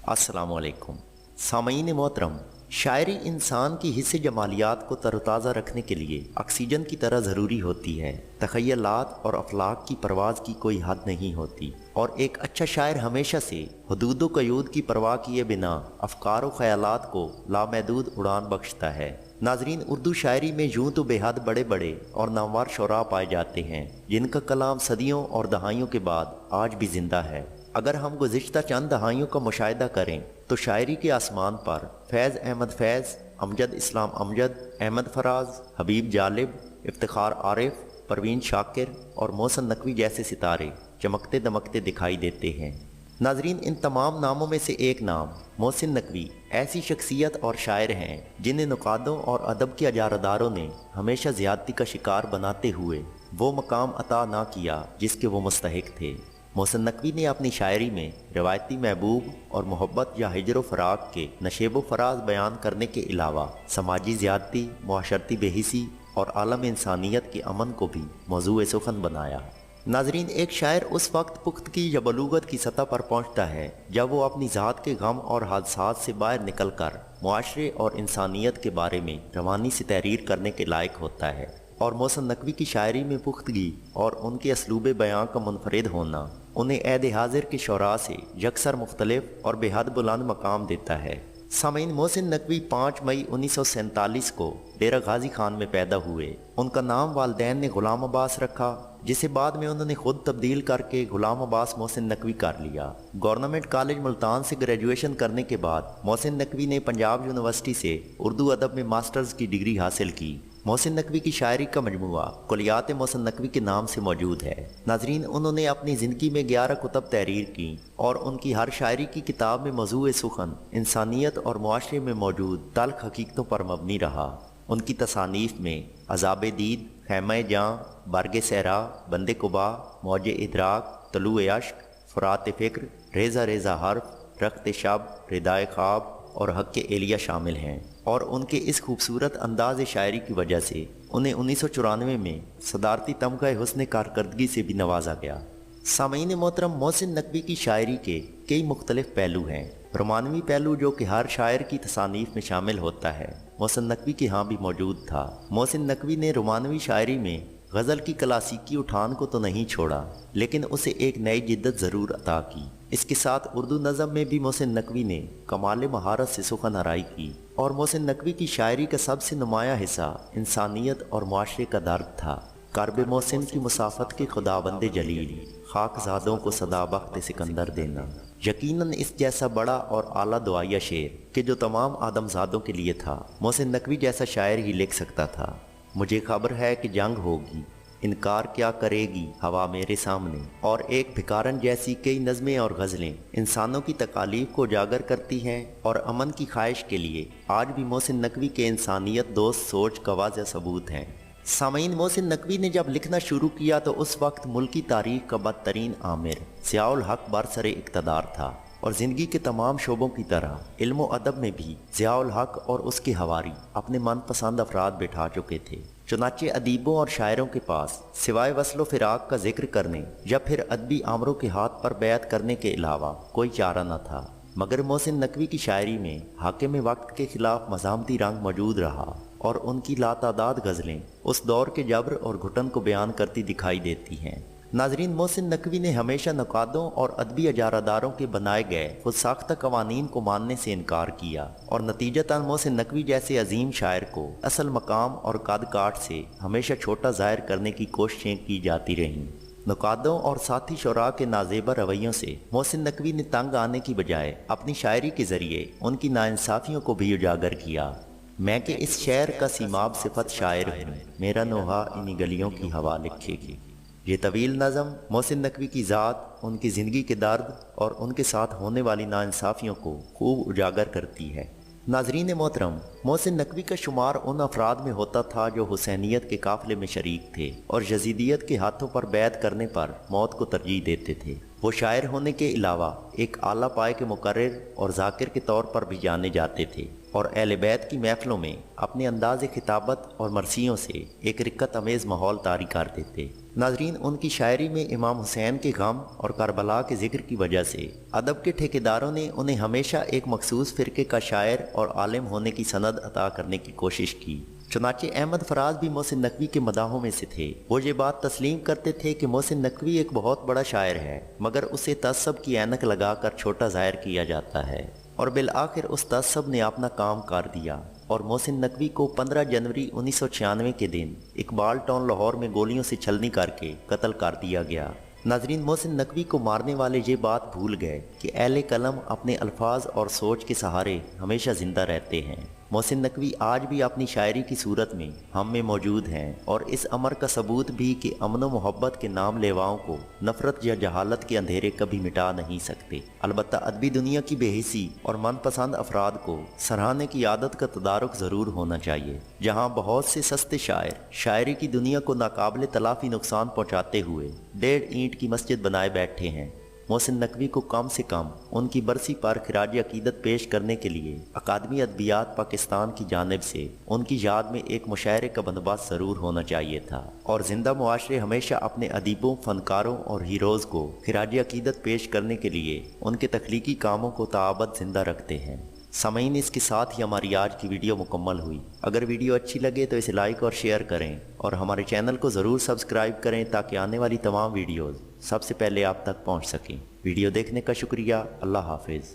अस्सलाम वालेकुम। सामईन मोहतरम, शायरी इंसान की हिस्से जमालियात को तरोताज़ा रखने के लिए ऑक्सीजन की तरह ज़रूरी होती है। तख़य्युलात और अफलाक की परवाज़ की कोई हद नहीं होती और एक अच्छा शायर हमेशा से हदूद व क़यूद की परवाह किए बिना अफ़कार व ख़यालात को लामहदूद उड़ान बख्शता है। नाजरीन, उर्दू शायरी में यूँ तो बेहद बड़े बड़े और नामवर शुरा पाए जाते हैं जिनका कलाम सदियों और दहाइयों के बाद आज भी ज़िंदा है। अगर हम गुज़िश्ता चंद दहाइयों का मुशाहिदा करें तो शायरी के आसमान पर फैज़ अहमद फैज़, अमजद इस्लाम अमजद, अहमद फराज, हबीब जालिब, इफ्तिखार आरिफ, परवीन शाकिर और मोहसिन नकवी जैसे सितारे चमकते दमकते दिखाई देते हैं। नाजरीन, इन तमाम नामों में से एक नाम मोहसिन नकवी ऐसी शख्सियत और शायर हैं जिन्हें नुकादों और अदब के अजारदारों ने हमेशा ज़्यादती का शिकार बनाते हुए वो मकाम अता ना किया जिसके वो मुस्तहिक थे। मोहसिन नकवी ने अपनी शायरी में रवायती महबूब और मोहब्बत या हिजर फ़राक के नशेब फराज बयान करने के अलावा समाजी ज़्यादती, मुआशरती बेहिसी और आलम इंसानियत के अमन को भी मौज़ूए सुख़न बनाया। नाजरीन, एक शायर उस वक्त पुख्तगी या बलूगत की सतह पर पहुँचता है जब वो अपनी ज़ात के गम और हादसात से बाहर निकल कर मुआशरे और इंसानियत के बारे में रवानी से तहरीर करने के लायक होता है। और मोहसिन नकवी की शायरी में पुख्तगी और उनके असलूब बयां का मुनफरिद होना उन्हें ऐद हाजिर के शोरा से यकसर मुख्तलिफ और बेहद बुलंद मकाम देता है। सामीन, मोहसिन नकवी 5 मई 1947 को डेरा गाजी खान में पैदा हुए। उनका नाम वालदैन ने गुलाम अब्बास रखा, जिसे बाद में उन्होंने खुद तब्दील करके गुलाम अब्बास मोहसिन नकवी कर लिया। गवर्नमेंट कॉलेज मुल्तान से ग्रेजुएशन करने के बाद मोहसिन नकवी ने पंजाब यूनिवर्सिटी से उर्दू अदब में मास्टर्स की डिग्री हासिल की। मोहसिन नकवी की शायरी का मजमूआ कुलियात मोहसिन नकवी के नाम से मौजूद है। नाजरीन, उन्होंने अपनी ज़िंदगी में 11 कुतब तहरीर की और उनकी हर शायरी की किताब में मौज़ूए सुख़न इंसानियत और मुआशरे में मौजूद तल्ख़ हकीकतों पर मबनी रहा। उनकी तसानीफ़ में अज़ाब दीद, ख़ैमा जां, बरगे सहरा, बंदे कुबा, मौज इदराक, तलुए अश्क, फ़ुरात फ़िक्र, रेज़ा रेज़ा हर्फ, रख्त शब, रिदाए ख्वाब और हक़ एलिया शामिल हैं। और उनके इस खूबसूरत अंदाज़ शायरी की वजह से उन्हें 1994 में सदारती तमग़ा हुस्न कारकर्दगी से भी नवाजा गया। सामीन मोहतरम, मोहसिन नकवी की शायरी के कई मुख्तलिफ पहलू हैं। रोमानवी पहलू जो कि हर शायर की तसानीफ़ में शामिल होता है, मोहसिन नकवी के यहाँ भी मौजूद था। मोहसिन नकवी ने रोमानवी शायरी में गज़ल की क्लासिकी उठान को तो नहीं छोड़ा, लेकिन उसे एक नई जिद्दत ज़रूर अता की। इसके साथ उर्दू नज़म में भी मोहसिन नकवी ने कमाल महारत से सुख़न आराई की और मोहसिन नकवी की शायरी का सबसे नुमाया हिस्सा इंसानियत और मुआशरे का दर्द था। कर्ब मोहसिन की मुसाफत के खुदाबंद जलील, खाकज़ादों को सदा बख्त सिकंदर देना, यकीनन इस जैसा बड़ा और आला दुआया शेर कि जो तमाम आदमजादों के लिए था, मोहसिन नकवी जैसा शायर ही लिख सकता था। मुझे खबर है कि जंग होगी, इनकार क्या करेगी हवा मेरे सामने, और एक भिकारन जैसी कई नज़में और गज़लें इंसानों की तकालीफ को उजागर करती हैं और अमन की ख्वाहिश के लिए आज भी मोहसिन नकवी के इंसानियत दोस्त सोच का वाज़ह सबूत हैं। सामीन, मोहसिन नकवी ने जब लिखना शुरू किया तो उस वक्त मुल्की तारीख का बदतरीन आमिर ज़ियाउल हक बरसरे इक़्तिदार था और ज़िंदगी के तमाम शोबों की तरह इल्म व अदब में भी ज़ियाउल हक और उसके हवारी अपने मनपसंद अफराद बिठा चुके थे। चुनाचे अदीबों और शायरों के पास सिवाय वस्ल फ़िराक का जिक्र करने या फिर अदबी आमरों के हाथ पर बैत करने के अलावा कोई चारा न था। मगर मोहसिन नकवी की शायरी में हाकिम वक्त के ख़िलाफ़ मज़ामती रंग मौजूद रहा और उनकी लातादाद गज़लें उस दौर के जबर और घुटन को बयान करती दिखाई देती हैं। नाजरीन, मोहसिन नकवी ने हमेशा नुकादों और अदबी अजारदारों के बनाए गए खुद साख्ता कवानीन को मानने से इनकार किया और नतीजतन मोहसिन नकवी जैसे अजीम शायर को असल मकाम और कद काट से हमेशा छोटा ज़ाहिर करने की कोशिशें की जाती रहीं। नुकादों और साथी शुरा के नाजेबा रवैयों से मोहसिन नकवी ने तंग आने की बजाय अपनी शायरी के ज़रिए उनकी नाइंसाफ़ियों को भी उजागर किया। मैं कि इस शहर का सीमाब सिफत शायर हूँ, मेरा नोहा इन्हीं गलियों की हवा लिखेगी। ये तवील नज़म मोहसिन नकवी की ज़ात, उनकी ज़िंदगी के दर्द और उनके साथ होने वाली नाइंसाफ़ियों को खूब उजागर करती है। नाजरीन मोहतरम, मोहसिन नकवी का शुमार उन अफराद में होता था जो हुसैनियत के काफ़िले में शरीक थे और यजीदियत के हाथों पर बैत करने पर मौत को तरजीह देते थे। वो शायर होने के अलावा एक आला पाए के मुकर्रिर और ज़ाकिर के तौर पर भी जाने जाते थे। اور اہل بیت کی محفلوں میں اپنے انداز خطابت اور مرثیوں سے ایک رقت امیز ماحول طاری کر دیتے۔ ناظرین، ان کی شاعری میں امام حسین کے غم اور کربلا کے ذکر کی وجہ سے ادب کے ٹھیکیداروں نے انہیں ہمیشہ ایک مخصوص فرقے کا شاعر اور عالم ہونے کی سند عطا کرنے کی کوشش کی۔ چنانچہ احمد فراز بھی محسن نقوی کے مداحوں میں سے تھے۔ وہ یہ بات تسلیم کرتے تھے کہ محسن نقوی ایک بہت بڑا شاعر ہے، مگر اسے تعصب کی اینک لگا کر چھوٹا ظاہر کیا جاتا ہے، اور بالآخر اس تعصب نے اپنا کام کر دیا اور محسن نقوی کو 15 جنوری 1996 کے دن اقبال ٹاؤن لاہور میں گولیوں سے چھلنی کر کے قتل کر دیا گیا۔ ناظرین، محسن نقوی کو مارنے والے یہ بات بھول گئے کہ اہل قلم اپنے الفاظ اور سوچ کے سہارے ہمیشہ زندہ رہتے ہیں۔ محسن نقوی آج بھی اپنی شاعری کی صورت میں ہم میں موجود ہیں، اور اس امر کا ثبوت بھی کہ امن و محبت کے نام لیواؤں کو نفرت یا جہالت کے اندھیرے کبھی مٹا نہیں سکتے۔ البتہ ادبی دنیا کی بے حسی اور من پسند افراد کو سراہنے کی عادت کا تدارک ضرور ہونا چاہیے۔ جہاں بہت سے سستے شاعر شاعری کی دنیا کو ناقابل تلافی نقصان پہنچاتے ہوئے 1.5 اینٹ کی مسجد بنائے بیٹھے ہیں، محسن نقوی کو کم سے کم ان کی برسی پر خراج عقیدت پیش کرنے کے لیے اکادمی ادبیات پاکستان کی جانب سے ان کی یاد میں ایک مشاعرے کا بندوبست ضرور ہونا چاہیے تھا، اور زندہ معاشرے ہمیشہ اپنے ادیبوں، فنکاروں اور ہیروز کو خراج عقیدت پیش کرنے کے لیے ان کے تخلیقی کاموں کو تابد زندہ رکھتے ہیں۔ سامعین، اس کے ساتھ ہی ہماری آج کی ویڈیو مکمل ہوئی۔ اگر ویڈیو اچھی لگے تو اسے لائک اور شیئر کریں، اور ہمارے چینل کو ضرور سبسکرائب کریں تاکہ آنے والی تمام ویڈیوز سب سے پہلے آپ تک پہنچ سکیں۔ ویڈیو دیکھنے کا شکریہ۔ اللہ حافظ۔